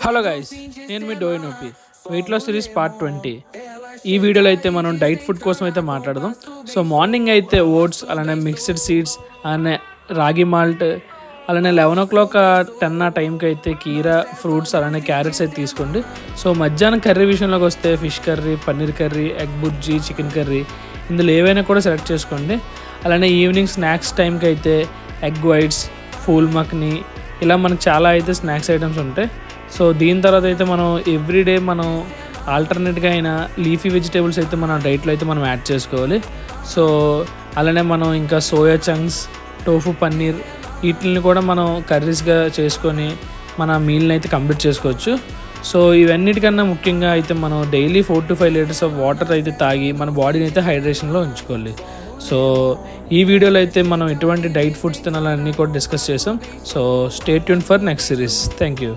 Hello guys, నేను మీ డోయినోపి weight loss series part 20. ఈ వీడియోలో అయితే మనం డైట్ ఫుడ్ కోసం అయితే మాట్లాడదాం. సో మార్నింగ్ అయితే ఓట్స్, అలానే మిక్స్డ్ సీడ్స్, అలానే రాగి మాల్ట్, అలానే 11 o'clock 10 ఆ టైంకి అయితే కీరా, ఫ్రూట్స్, అలానే క్యారెట్స్ అయితే తీసుకోండి. సో మధ్యాహ్నం కర్రీ విషయంలోకి వస్తే fish curry, paneer curry, egg bhurji, chicken curry, ఇందులో ఏవైనా కూడా సెలెక్ట్ చేసుకోండి. అలానే ఈవినింగ్ స్నాక్స్ టైంకి అయితే ఎగ్ వైట్స్, ఫూల్ మక్ని, ఇలా మనకు చాలా అయితే స్నాక్స్ ఐటమ్స్ ఉంటాయి. సో దీని తర్వాత అయితే మనం ఎవ్రీడే మనం ఆల్టర్నేట్గా అయినా లీఫీ వెజిటేబుల్స్ అయితే మన డైట్లో అయితే మనం యాడ్ చేసుకోవాలి. సో అలానే మనం ఇంకా సోయా చంక్స్, టోఫు పన్నీర్, వీటిని కూడా మనం కర్రీస్గా చేసుకొని మన మీల్ని అయితే కంప్లీట్ చేసుకోవచ్చు. సో ఇవన్నిటికన్నా ముఖ్యంగా అయితే మనం daily 4 to 5 litres of water అయితే తాగి మన బాడీని అయితే హైడ్రేషన్లో ఉంచుకోవాలి. సో ఈ వీడియోలో అయితే మనం ఎటువంటి డైట్ ఫుడ్స్ తినాలన్నీ కూడా డిస్కస్ చేసాం. So stay tune for next series. Thank you.